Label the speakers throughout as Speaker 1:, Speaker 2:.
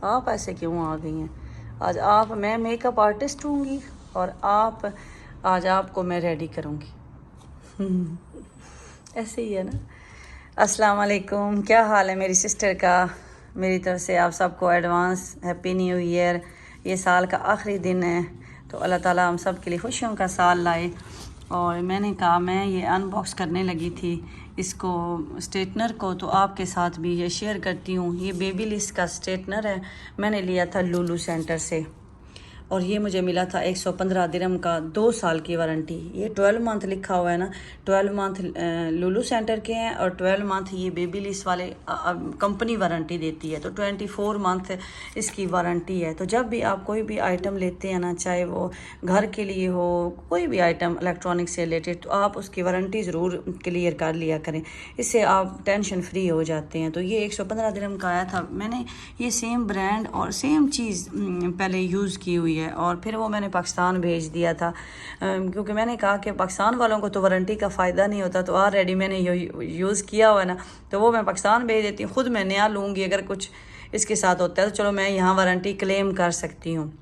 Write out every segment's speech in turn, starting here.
Speaker 1: आप ऐसे क्यों आ गई हैं? आज आप, मैं मेकअप आर्टिस्ट हूँगी और आप, आज आपको मैं रेडी करूँगी। ऐसे ही है ना। अस्सलाम वालेकुम, क्या हाल है मेरी सिस्टर का? मेरी तरफ से आप सबको एडवांस हैप्पी न्यू ईयर। ये साल का आखिरी दिन है, तो अल्लाह ताला हम सब के लिए खुशियों का साल लाए। और मैंने कहा मैं ये अनबॉक्स करने लगी थी इसको, स्ट्रेटनर को, तो आपके साथ भी ये शेयर करती हूँ। ये बेबीलिस का स्ट्रेटनर है, मैंने लिया था लुलु सेंटर से और ये मुझे मिला था 115 दिरहम का, 2 साल की वारंटी। ये 12 मंथ लिखा हुआ है ना, 12 मंथ लुलु सेंटर के हैं और 12 मंथ ये बेबीलिस वाले कंपनी वारंटी देती है, तो 24 मंथ इसकी वारंटी है। तो जब भी आप कोई भी आइटम लेते हैं ना, चाहे वो घर के लिए हो, कोई भी आइटम इलेक्ट्रॉनिक से रिलेटेड, तो आप उसकी वारंटी ज़रूर क्लियर कर लिया करें, इससे आप टेंशन फ्री हो जाते हैं। तो ये 115 दिरहम का आया था। मैंने ये सेम ब्रांड और सेम चीज़ पहले यूज़ की हुई है और फिर वो मैंने पाकिस्तान भेज दिया था, क्योंकि मैंने कहा कि पाकिस्तान वालों को तो वारंटी का फ़ायदा नहीं होता, तो ऑलरेडी मैंने यूज़ किया हुआ है ना, तो वो मैं पाकिस्तान भेज देती हूँ। ख़ुद मैं नया लूँगी, अगर कुछ इसके साथ होता है तो चलो मैं यहाँ वारंटी क्लेम कर सकती हूँ,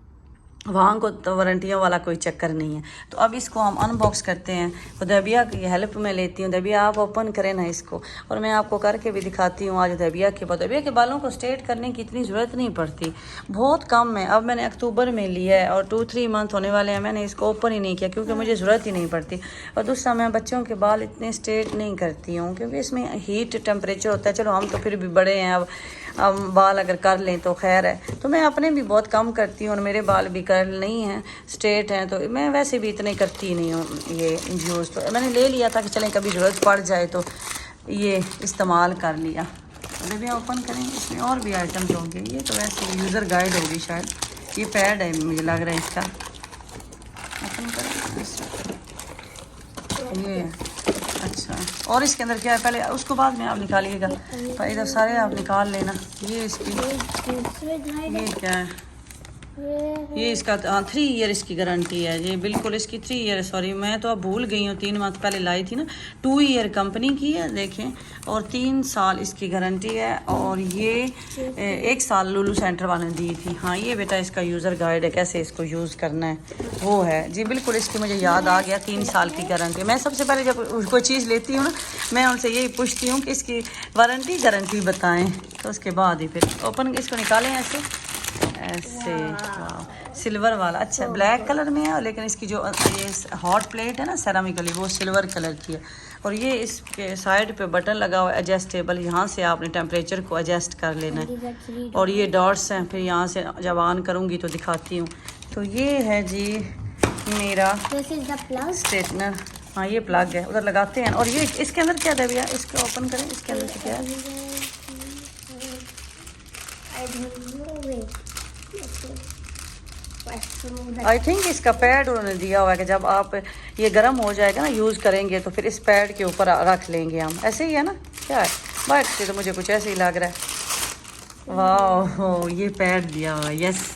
Speaker 1: वहाँ को तो वारंटियों वाला कोई चक्कर नहीं है। तो अब इसको हम अनबॉक्स करते हैं। तो दबिया की हेल्प मैं लेती हूँ। दबिया आप ओपन करें ना इसको, और मैं आपको करके भी दिखाती हूँ आज दबिया के बाद। दबिया के बालों को स्ट्रेट करने की इतनी ज़रूरत नहीं पड़ती, बहुत कम है। अब मैंने अक्टूबर में लिया है और 2-3 मंथ होने वाले हैं, मैंने इसको ओपन ही नहीं किया क्योंकि मुझे ज़रूरत ही नहीं पड़ती। और दूसरा, मैं बच्चों के बाल इतने स्ट्रेट नहीं करती हूँ क्योंकि इसमें हीट टेम्परेचर होता है। चलो हम तो फिर भी बड़े हैं, अब बाल अगर कर लें तो खैर है। तो मैं अपने भी बहुत कम करती हूँ और मेरे बाल भी कर्ल नहीं हैं, स्ट्रेट हैं, तो मैं वैसे भी इतने करती नहीं हूँ ये यूज़। तो मैंने ले लिया था कि चलें कभी ज़रूरत पड़ जाए तो ये इस्तेमाल कर लिया। तो भी ओपन करें, इसमें और भी आइटम्स होंगे। ये तो वैसे यूज़र गाइड होगी शायद, ये पैड है मुझे लग रहा है इसका। ओपन करें, ये अच्छा। और इसके अंदर क्या है, पहले उसको बाद में आप निकालिएगा, पर इधर सारे आप निकाल लेना। ये इसकी, ये क्या है, ये इसका 3 ईयर इसकी गारंटी है। ये बिल्कुल इसकी 3 ईयर, सॉरी मैं तो अब भूल गई हूँ, 3 मंथ पहले लाई थी ना। 2 ईयर कंपनी की है देखें, और 3 साल इसकी गारंटी है। और ये 1 साल लुलु सेंटर वाले ने दी थी। हाँ ये बेटा इसका यूज़र गाइड है, कैसे इसको यूज़ करना है वो है जी, बिल्कुल इसकी मुझे याद आ गया, 3 साल की गारंटी। मैं सबसे पहले जब कोई चीज़ लेती हूँ ना, मैं उनसे यही पूछती हूँ कि इसकी वारंटी गारंटी बताएँ, तो उसके बाद ही फिर ओपन इसको निकालें ऐसे सिल्वर वाला। अच्छा, ब्लैक कलर में है, लेकिन इसकी जो ये हॉट प्लेट है ना सेरामिक वाली, वो सिल्वर कलर की है। और ये इसके साइड पे बटन लगा हुआ है एडजस्टेबल, यहाँ से आपने टेम्परेचर को एडजस्ट कर लेना है। और ये डॉट्स हैं, फिर यहाँ से जब ऑन करूँगी तो दिखाती हूँ। तो ये है जी मेरा स्ट्रेटनर। हाँ ये प्लग है, उधर लगाते हैं। और ये इसके अंदर क्या है भैया, इसको ओपन करें, इसके अंदर से क्या है? आई थिंक इसका पैड उन्होंने दिया हुआ है कि जब आप ये गर्म हो जाएगा ना, यूज़ करेंगे तो फिर इस पैड के ऊपर रख लेंगे हम, ऐसे ही है ना, क्या है बाइक से, तो मुझे कुछ ऐसे ही लग रहा है। वाह, ये पैड दिया हुआ है, यस,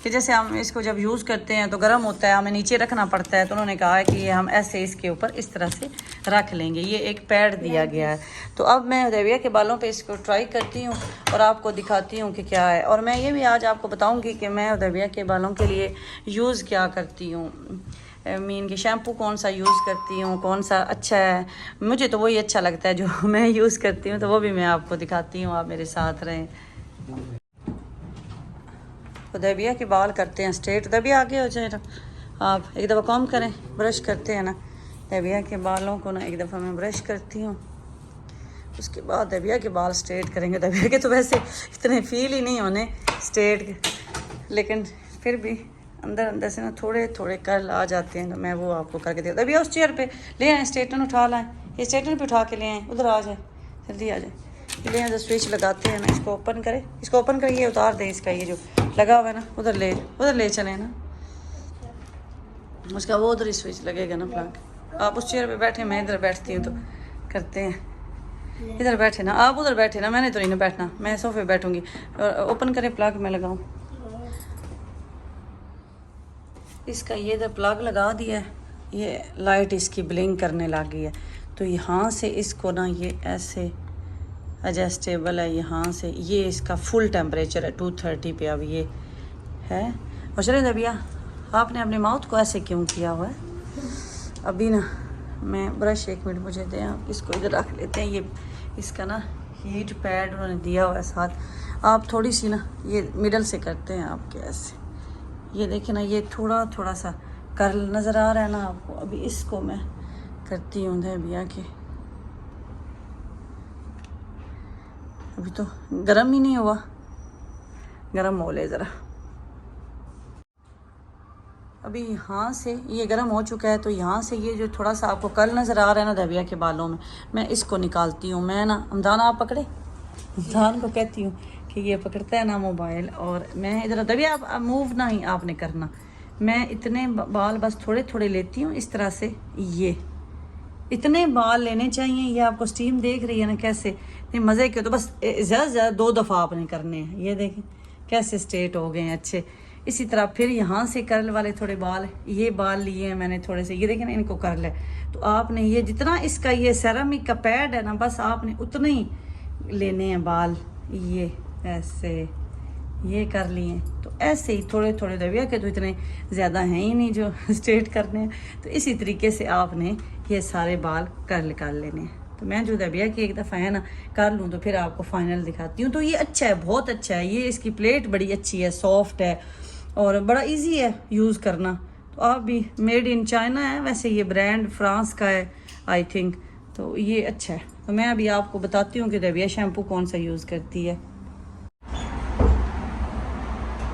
Speaker 1: कि जैसे हम इसको जब यूज़ करते हैं तो गर्म होता है, हमें नीचे रखना पड़ता है, तो उन्होंने कहा है कि ये हम ऐसे इसके ऊपर इस तरह से रख लेंगे। ये एक पैड दिया गया है। तो अब मैं हुदैबिया के बालों पे इसको ट्राई करती हूँ और आपको दिखाती हूँ कि क्या है। और मैं ये भी आज आपको बताऊँगी कि मैं हुदैबिया के बालों के लिए यूज़ क्या करती हूँ, मीन कि शैम्पू कौन सा यूज़ करती हूँ, कौन सा अच्छा है। मुझे तो वही अच्छा लगता है जो मैं यूज़ करती हूँ, तो वो भी मैं आपको दिखाती हूँ, आप मेरे साथ रहें। हुदैबिया के बाल करते हैं स्ट्रेट। हुदैबिया आगे हो जाए, आप एक दफ़ा कॉम करें, ब्रश करते हैं ना हुदैबिया के बालों को ना, एक दफ़ा मैं ब्रश करती हूँ, उसके बाद हुदैबिया के बाल स्ट्रेट करेंगे। हुदैबिया के तो वैसे इतने फील ही नहीं होने स्ट्रेट, लेकिन फिर भी अंदर अंदर से ना थोड़े थोड़े कर्ल आ जाते हैं, तो मैं वो आपको करके देता। हुदैबिया उस चेयर पे ले आएँ, स्ट्रेटनर उठा लाएँ, ये स्ट्रेटनर पे उठा के ले आएँ, उधर आ जाए, जल्दी आ जाए। ले आए, स्विच लगाते हैं ना, इसको ओपन करें, इसको ओपन करें, ये उतार दें इसका ये जो लगा हुआ है ना, उधर ले चले ना, उसका वो उधर ही स्विच लगेगा ना प्लग। आप उस चेयर पे बैठे, मैं इधर बैठती हूँ, तो करते हैं। इधर बैठे ना, आप उधर बैठे ना, मैंने तो नहीं ना बैठना, मैं सोफे बैठूंगी। और ओपन करें प्लग, मैं लगाऊँ इसका, ये इधर प्लग लगा दिया है, ये लाइट इसकी ब्लिंक करने लग गई है। तो यहाँ से इसको ना ये ऐसे एडजस्टेबल है यहाँ से। ये इसका फुल टेम्परेचर है 230 पे अब ये है। और चलें भैया, आपने अपने माउथ को ऐसे क्यों किया हुआ है? अभी ना मैं ब्रश, 1 मिनट मुझे दें, आप इसको इधर रख लेते हैं। ये इसका ना हीट पैड उन्होंने दिया हुआ है साथ। आप थोड़ी सी ना ये मिडल से करते हैं आपके ऐसे, ये देखें ना, ये थोड़ा थोड़ा सा कर्ल नज़र आ रहा है ना आपको। अभी इसको मैं करती हूँ भैया के, अभी तो गर्म ही नहीं हुआ, गर्म हो ले ज़रा। अभी यहाँ से ये गर्म हो चुका है, तो यहाँ से ये जो थोड़ा सा आपको कर्ल नज़र आ रहा है ना दबिया के बालों में, मैं इसको निकालती हूँ। मैं ना हमदान, आप पकड़े, हमदान को कहती हूँ कि ये पकड़ता है ना मोबाइल, और मैं इधर दबिया, आप मूव ना ही आपने करना। मैं इतने बाल बस थोड़े थोड़े लेती हूँ इस तरह से, ये इतने बाल लेने चाहिए। ये आपको स्टीम देख रही है ना कैसे, इतने मज़े के, तो बस ज़्यादा से ज़्यादा 2 दफ़ा आपने करने हैं। ये देखें कैसे स्ट्रेट हो गए हैं अच्छे। इसी तरह फिर यहाँ से कर्ल वाले थोड़े बाल, ये बाल लिए हैं मैंने थोड़े से, ये देखें ना, इनको कर्ल है। तो आपने ये जितना इसका ये सेरामिक का पैड है ना, बस आपने उतने ही लेने हैं बाल, ये ऐसे ये कर लिए। तो ऐसे ही थोड़े थोड़े दबिया के, तो इतने ज़्यादा हैं ही नहीं जो स्ट्रेट करने हैं। तो इसी तरीके से आपने ये सारे बाल कर लेने हैं। तो मैं जो दबिया की एक दफ़ा है ना कर लूँ, तो फिर आपको फाइनल दिखाती हूँ। तो ये अच्छा है, बहुत अच्छा है। ये इसकी प्लेट बड़ी अच्छी है, सॉफ्ट है और बड़ा इजी है यूज़ करना। तो आप भी, मेड इन चाइना है वैसे, ये ब्रांड फ्रांस का है आई थिंक। तो ये अच्छा है। तो मैं अभी आपको बताती हूँ कि दबिया शैम्पू कौन सा यूज़ करती है।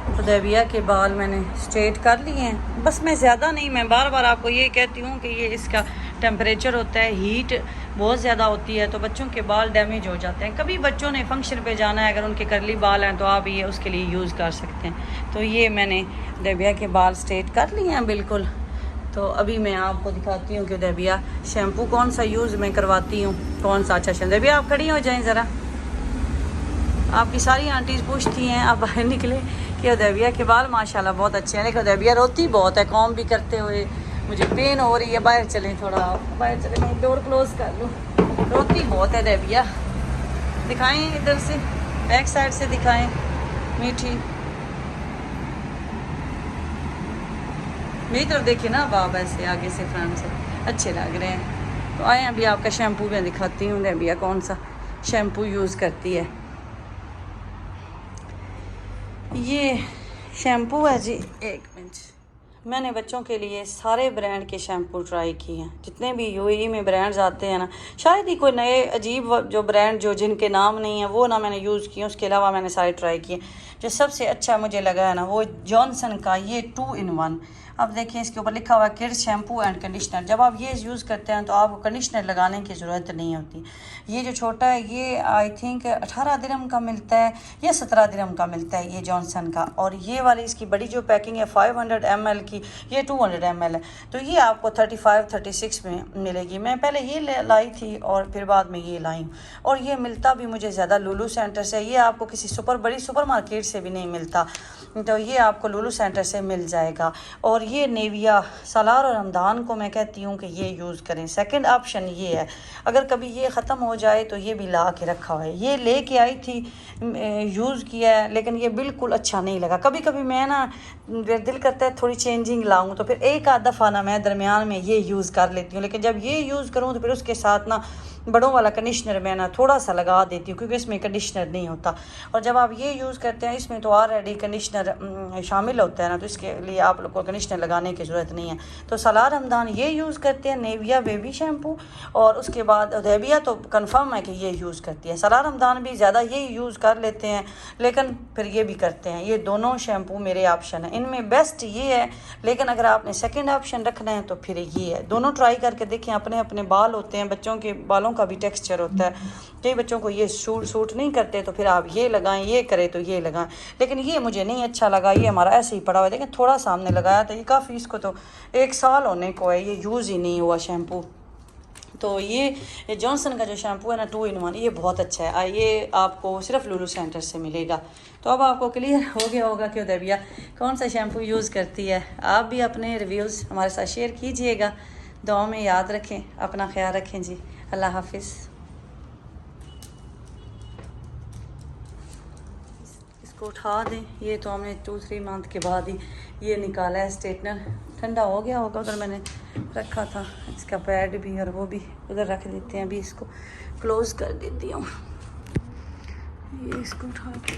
Speaker 1: तो दबिया के बाल मैंने स्ट्रेट कर लिए हैं, बस मैं ज़्यादा नहीं, मैं बार बार आपको ये कहती हूँ कि ये इसका टेम्परेचर होता है, हीट बहुत ज़्यादा होती है, तो बच्चों के बाल डैमेज हो जाते हैं। कभी बच्चों ने फंक्शन पे जाना है, अगर उनके करली बाल हैं, तो आप ये उसके लिए यूज़ कर सकते हैं। तो ये मैंने दबिया के बाल स्ट्रेट कर लिए हैं बिल्कुल। तो अभी मैं आपको दिखाती हूँ कि दबिया शैम्पू कौन सा यूज़ मैं करवाती हूँ, कौन सा अच्छा शैम्पू। दबिया आप खड़ी हो जाएँ ज़रा, आपकी सारी आंटीज़ पूछती हैं, आप बाहर निकले कि दबिया के बाल माशाल्लाह बहुत अच्छे हैं। लेकिन दबिया रोती बहुत है, कॉम भी करते हुए मुझे पेन हो रही है, बाहर चलें थोड़ा, बाहर चलें, मैं डोर क्लोज कर लूँ। रोती बहुत है दबिया। दिखाएं इधर से, बैक साइड से दिखाएं, मीठी मेरी तरफ देखिए ना आप, ऐसे आगे से फ्रंट से अच्छे लग रहे हैं। तो आए अभी आपका शैम्पू मैं दिखाती हूँ दबिया कौन सा शैम्पू यूज़ करती है। ये शैम्पू है जी, 1 मिनट। मैंने बच्चों के लिए सारे ब्रांड के शैम्पू ट्राई किए हैं, जितने भी यूएई में ब्रांड्स आते हैं ना, शायद ही कोई नए अजीब जो ब्रांड जो जिनके नाम नहीं है वो ना मैंने यूज़ किए। उसके अलावा मैंने सारे ट्राई किए। जो सबसे अच्छा मुझे लगा है ना, वो जॉनसन का ये 2 in 1। अब देखिए इसके ऊपर लिखा हुआ है किड्स शैम्पू एंड कंडीशनर। जब आप ये यूज़ करते हैं तो आपको कंडीशनर लगाने की ज़रूरत नहीं होती। ये जो छोटा है, ये आई थिंक 18 दिरहम का मिलता है या 17 दिरहम का मिलता है ये जॉनसन का। और ये वाली इसकी बड़ी जो पैकिंग है 500 ml की, ये 200 ml है। तो ये आपको 35-36 में मिलेगी। मैं पहले ये लाई थी और फिर बाद में ये लाई, और ये मिलता भी मुझे ज़्यादा लुलू सेंटर से। ये आपको किसी बड़ी सुपर मार्केट से भी नहीं मिलता, तो ये आपको लुलू सेंटर से मिल जाएगा। और ये नेविया, सलार और हमदान को मैं कहती हूँ कि ये यूज़ करें। सेकंड ऑप्शन ये है, अगर कभी ये ख़त्म हो जाए तो ये भी ला के रखा हुआ है। ये ले के आई थी, यूज़ किया है, लेकिन ये बिल्कुल अच्छा नहीं लगा। कभी कभी मैं ना दिल करता है थोड़ी चेंजिंग लाऊं, तो फिर एक आध दफ़ा ना मैं दरमियान में ये यूज़ कर लेती हूँ। लेकिन जब ये यूज़ करूँ तो फिर उसके साथ ना बड़ों वाला कंडीशनर मैं ना थोड़ा सा लगा देती हूँ, क्योंकि इसमें कंडीशनर नहीं होता। और जब आप ये यूज़ करते हैं, इसमें तो ऑलरेडी कंडीशनर शामिल होता है ना, तो इसके लिए आप लोग को कंडीशनर लगाने की ज़रूरत नहीं है। तो सलार हमदान ये यूज़ करते हैं, नेविया बेबी शैम्पू, और उसके बाद उदैबिया तो कंफर्म है कि ये यूज़ करती है। सलार हमदान भी ज़्यादा ये यूज़ कर लेते हैं, लेकिन फिर ये भी करते हैं। ये दोनों शैम्पू मेरे ऑप्शन हैं, इनमें बेस्ट ये है। लेकिन अगर आपने सेकेंड ऑप्शन रखना है तो फिर ये है। दोनों ट्राई करके देखें। अपने अपने बाल होते हैं, बच्चों के बालों का भी टेक्सचर होता है। कई बच्चों को ये सूट नहीं करते, तो फिर आप ये लगाएं, ये करें तो ये लगाएं। लेकिन ये मुझे नहीं अच्छा लगा, ये हमारा ऐसे ही पड़ा हुआ है। लेकिन थोड़ा सा हमने लगाया था, ये काफ़ी, इसको तो 1 साल होने को है, ये यूज़ ही नहीं हुआ शैम्पू। तो ये जॉनसन का जो शैम्पू है ना 2 in 1, ये बहुत अच्छा है। ये आपको सिर्फ लुलू सेंटर से मिलेगा। तो अब आपको क्लियर हो गया होगा कि उदैबिया कौन सा शैम्पू यूज़ करती है। आप भी अपने रिव्यूज़ हमारे साथ शेयर कीजिएगा। दुआ में याद रखें, अपना ख्याल रखें जी। अल्लाह हाफिज़। इसको उठा दें। ये तो हमने 2-3 मंथ के बाद ही ये निकाला है स्ट्रेटनर। ठंडा हो गया होगा उधर मैंने रखा था, इसका पैड भी और वो भी उधर रख देते हैं। अभी इसको क्लोज कर देती हूँ। ये इसको उठा के